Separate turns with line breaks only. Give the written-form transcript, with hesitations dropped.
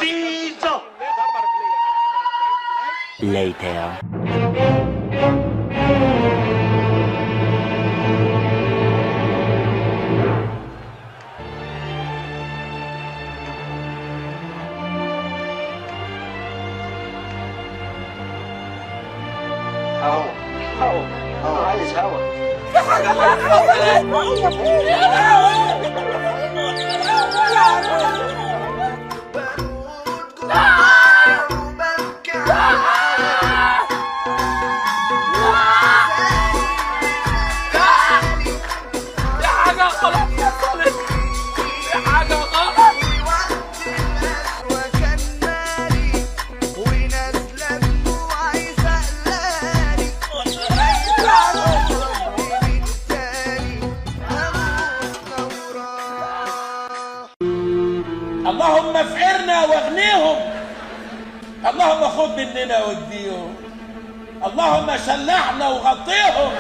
زيزو.
Later.
هوا عايز هوا.
اللهم افقرنا واغنيهم، اللهم خذ مننا واديهم، اللهم شلحنا وغطيهم.